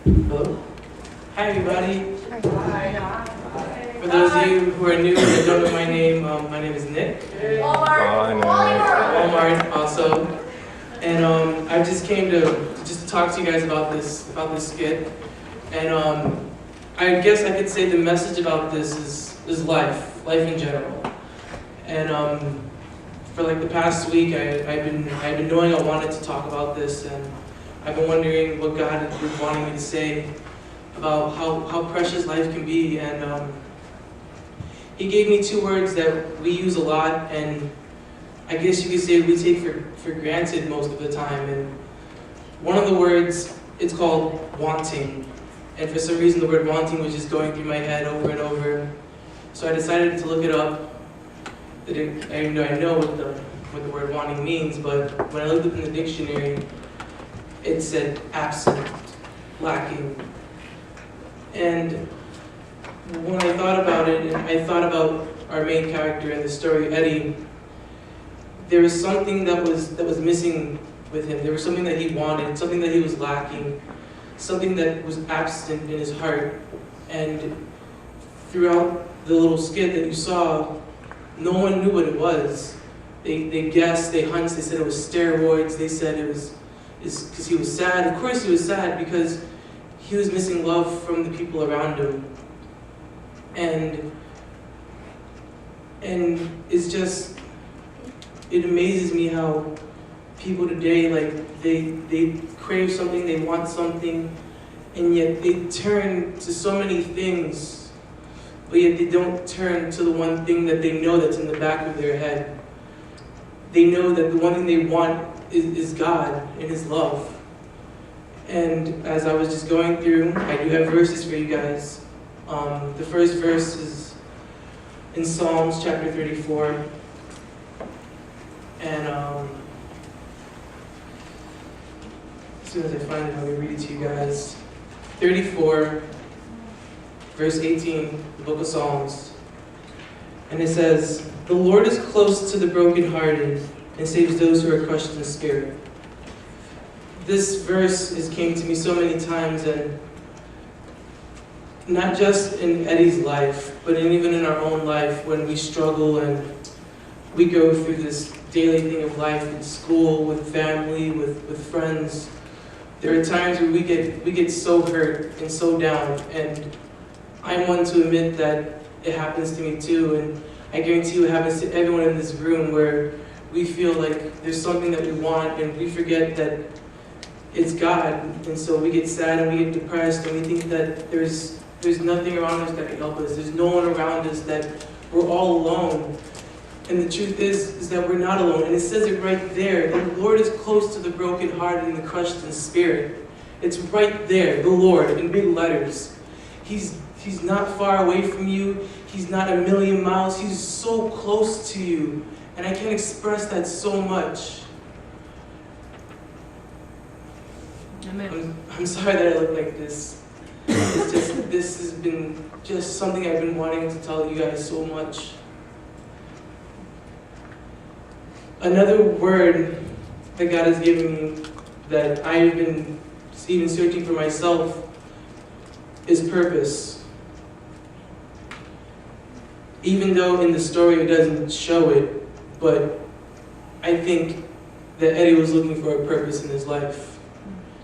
Hello. Hi, everybody. Hi. For those of you who are new and don't know my name is Nick. Walmart also. And I just came to just talk to you guys about this skit. And I guess I could say the message about this is life in general. And for like the past week, I've been knowing I wanted to talk about this, and I've been wondering what God was wanting me to say about how precious life can be. And He gave me two words that we use a lot, and I guess you could say we take for granted most of the time. And one of the words, it's called wanting. And for some reason, the word wanting was just going through my head over and over. So I decided to look it up. I know what the word wanting means, but when I looked up in the dictionary, it said absent, lacking. And when I thought about it, and I thought about our main character in the story, Eddie, there was something that was missing with him. There was something that he wanted, something that he was lacking, something that was absent in his heart. And throughout the little skit that you saw, no one knew what it was. They guessed, they hunched, they said it was steroids, they said it was because he was sad. Of course he was sad because he was missing love from the people around him. And it's just, it amazes me how people today, like, they crave something, they want something, and yet they turn to so many things, but yet they don't turn to the one thing that they know that's in the back of their head. They know that the one thing they want is God and His love. And as I was just going through, I do have verses for you guys. The first verse is in Psalms chapter 34. And as soon as I find it, I'm going to read it to you guys. 34, verse 18, the book of Psalms. And it says, "The Lord is close to the brokenhearted and saves those who are crushed in spirit." This verse came to me so many times, and not just in Eddie's life, but even in our own life when we struggle and we go through this daily thing of life in school, with family, with friends. There are times where we get so hurt and so down, and I'm one to admit that it happens to me too, and I guarantee you it happens to everyone in this room, where we feel like there's something that we want and we forget that it's God, and so we get sad and we get depressed and we think that there's nothing around us that can help us. There's no one around us, that we're all alone. And the truth is that we're not alone. And it says it right there. The Lord is close to the brokenhearted and the crushed in spirit. It's right there, the Lord, in big letters. He's not far away from you. He's not a million miles. He's so close to you. And I can't express that so much. Amen. I'm sorry that I look like this. It's just, this has been just something I've been wanting to tell you guys so much. Another word that God has given me, that I've been even searching for myself, is purpose. Even though in the story it doesn't show it, but I think that Eddie was looking for a purpose in his life.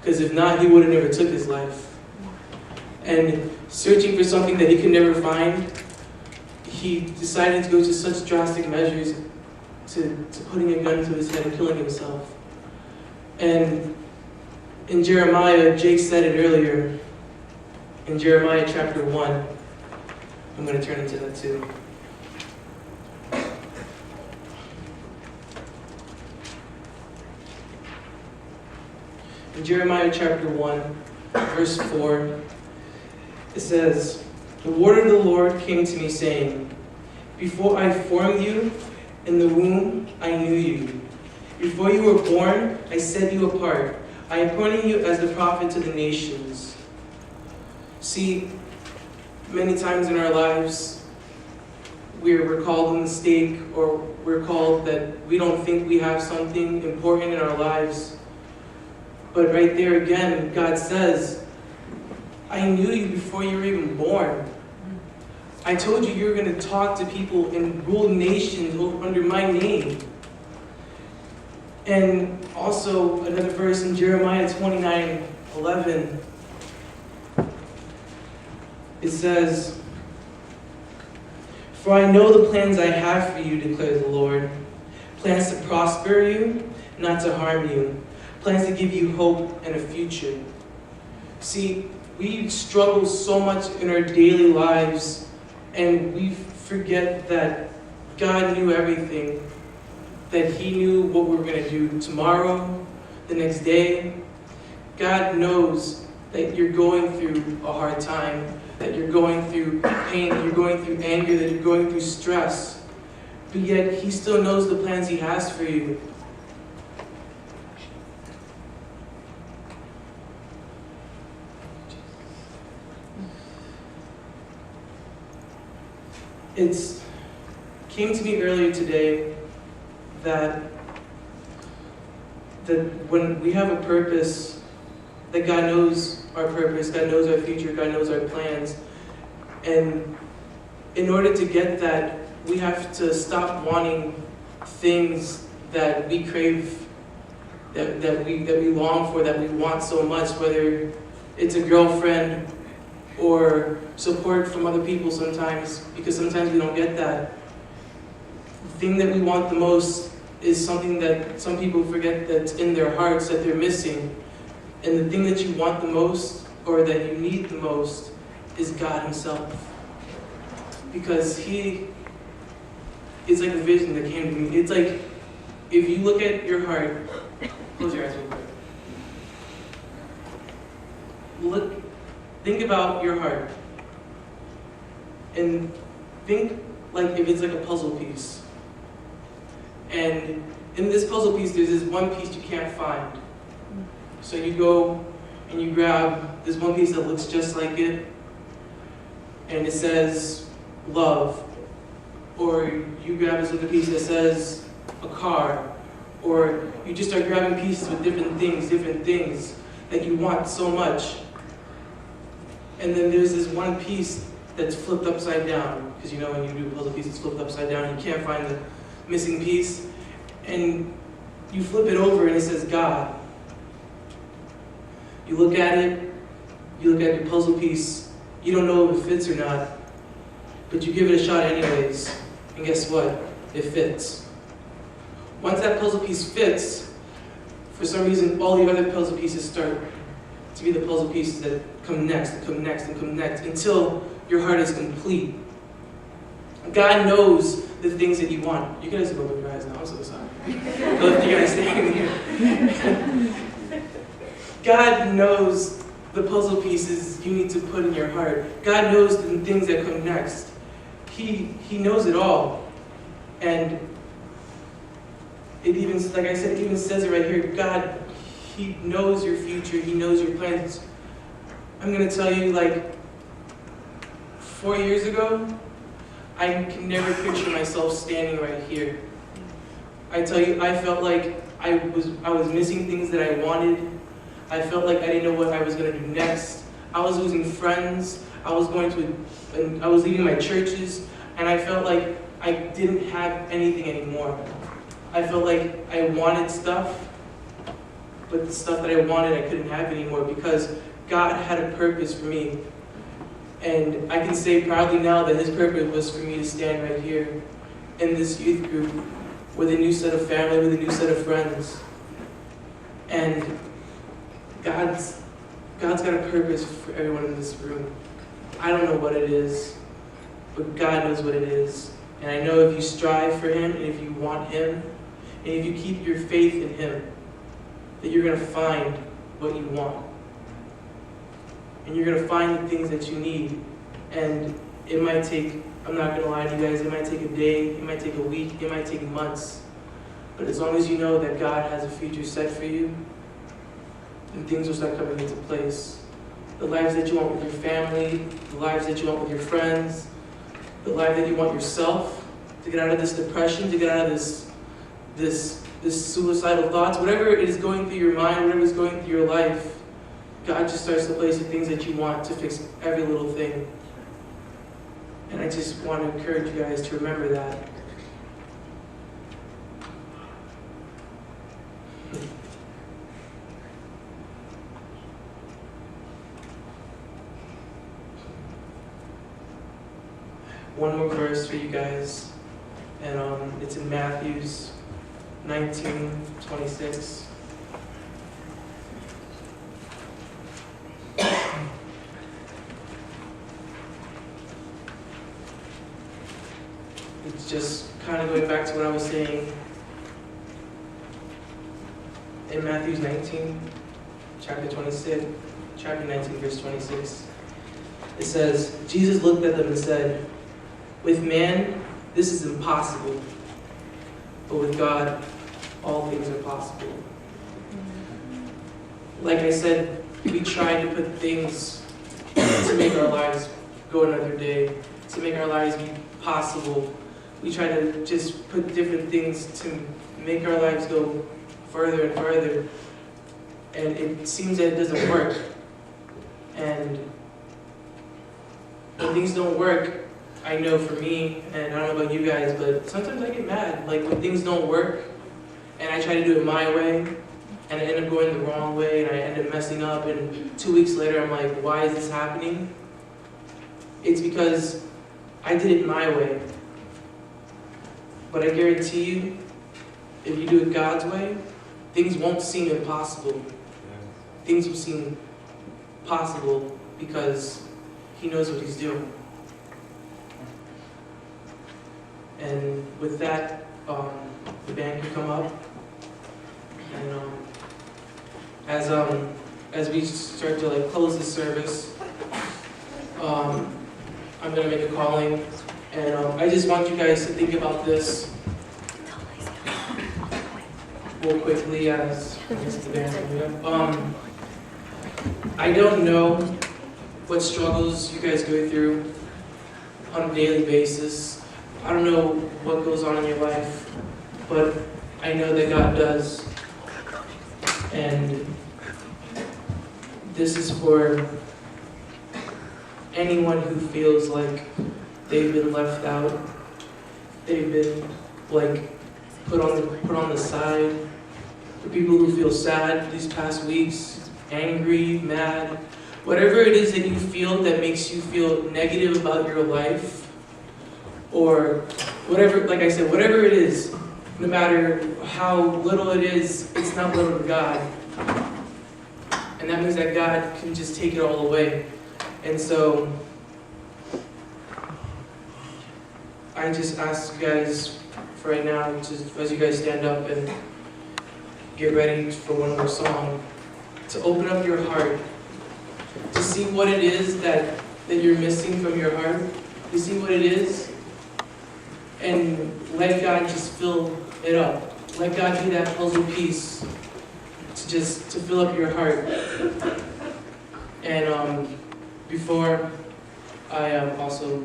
Because if not, he would have never took his life. And searching for something that he could never find, he decided to go to such drastic measures to putting a gun to his head and killing himself. And in Jeremiah, Jake said it earlier, in Jeremiah chapter 1, I'm going to turn into that too. In Jeremiah chapter 1, verse 4, it says, "The word of the Lord came to me, saying, Before I formed you in the womb, I knew you. Before you were born, I set you apart. I appointed you as the prophet to the nations." See, many times in our lives, we're called a mistake, or we're called that we don't think we have something important in our lives. But right there again, God says, I knew you before you were even born. I told you were going to talk to people and rule nations under my name. And also another verse in Jeremiah 29:11. It says, "For I know the plans I have for you, declares the Lord. Plans to prosper you, not to harm you. Plans to give you hope and a future." See, we struggle so much in our daily lives, and we forget that God knew everything. That He knew what we were going to do tomorrow, the next day. God knows that you're going through a hard time, that you're going through pain, that you're going through anger, that you're going through stress. But yet He still knows the plans He has for you. It came to me earlier today that when we have a purpose, that God knows our purpose, God knows our future, God knows our plans. And in order to get that, we have to stop wanting things that we crave, that we long for, that we want so much, whether it's a girlfriend or support from other people sometimes, because sometimes we don't get that. The thing that we want the most is something that some people forget that's in their hearts that they're missing. And the thing that you want the most, or that you need the most, is God Himself. Because He is like a vision that came to me. It's like, if you look at your heart, close your eyes real quick. Think about your heart. And think like if it's like a puzzle piece. And in this puzzle piece, there's this one piece you can't find. So you go and you grab this one piece that looks just like it, and it says love. Or you grab this other piece that says a car. Or you just start grabbing pieces with different things that you want so much. And then there's this one piece that's flipped upside down. Because you know when you do a puzzle piece, it's flipped upside down. You can't find the missing piece. And you flip it over and it says God. You look at it, you look at your puzzle piece, you don't know if it fits or not, but you give it a shot anyways. And guess what? It fits. Once that puzzle piece fits, for some reason all the other puzzle pieces start to be the puzzle pieces that come next, and come next, and come next, until your heart is complete. God knows the things that you want. You guys can open your eyes now, I'm so sorry. I left you guys standing here. God knows the puzzle pieces you need to put in your heart. God knows the things that come next. He knows it all. And it even, like I said, it even says it right here. God, He knows your future. He knows your plans. I'm going to tell you, like, 4 years ago, I can never picture myself standing right here. I tell you, I felt like I was missing things that I wanted. I felt like I didn't know what I was going to do next. I was losing friends. I was leaving my churches, and I felt like I didn't have anything anymore. I felt like I wanted stuff, but the stuff that I wanted I couldn't have anymore because God had a purpose for me. And I can say proudly now that His purpose was for me to stand right here in this youth group with a new set of family, with a new set of friends. And God's got a purpose for everyone in this room. I don't know what it is, but God knows what it is. And I know if you strive for Him, and if you want Him, and if you keep your faith in Him, that you're going to find what you want. And you're going to find the things that you need. And it might take, I'm not going to lie to you guys, it might take a day, it might take a week, it might take months. But as long as you know that God has a future set for you, then things will start coming into place. The lives that you want with your family, the lives that you want with your friends, the life that you want yourself, to get out of this depression, to get out of this suicidal thoughts, whatever it is going through your mind, whatever is going through your life, God just starts to place the things that you want to fix every little thing. And I just want to encourage you guys to remember that. One more verse for you guys, and it's in Matthew's 19:26. It's just kind of going back to what I was saying in Matthew's 19, chapter 19, verse 26. It says, Jesus looked at them and said, "With man, this is impossible, but with God, all things are possible." Like I said, we try to put things to make our lives go another day, to make our lives be possible. We try to just put different things to make our lives go further and further, and it seems that it doesn't work. And when things don't work, I know for me, and I don't know about you guys, but sometimes I get mad. Like when things don't work, and I try to do it my way, and I end up going the wrong way, and I end up messing up, and 2 weeks later I'm like, why is this happening? It's because I did it my way. But I guarantee you, if you do it God's way, things won't seem impossible. Things will seem possible because He knows what He's doing. And with that, the band can come up. And as we start to close this service, I'm gonna make a calling, and I just want you guys to think about this real quickly as the band's coming up. I don't know what struggles you guys go through on a daily basis. I don't know what goes on in your life, but I know that God does. And this is for anyone who feels like they've been left out, they've been put on the side. For people who feel sad these past weeks, angry, mad, whatever it is that you feel that makes you feel negative about your life, or whatever, like I said, whatever it is, no matter how little it is, it's not little to God. And that means that God can just take it all away. And so, I just ask you guys for right now, just as you guys stand up and get ready for one more song, to open up your heart, to see what it is that you're missing from your heart, to see what it is, and let God just fill it up. Let God be that puzzle piece to fill up your heart. And before I also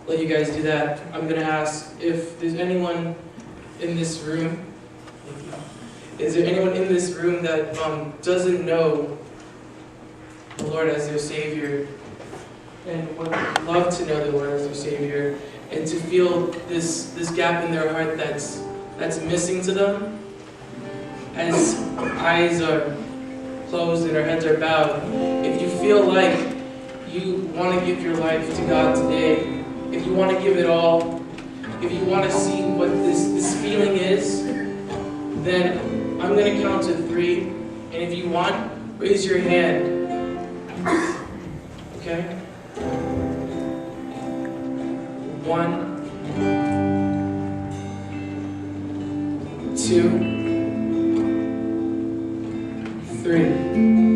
let you guys do that, I'm going to ask if there's anyone in this room, that doesn't know the Lord as their Savior and would love to know the Lord as their Savior, and to feel this gap in their heart that's missing to them, as eyes are closed and our heads are bowed. If you feel like you want to give your life to God today, if you want to give it all, if you want to see what this feeling is, then I'm going to count to 3, and if you want, raise your hand. Okay? 1, 2, 3.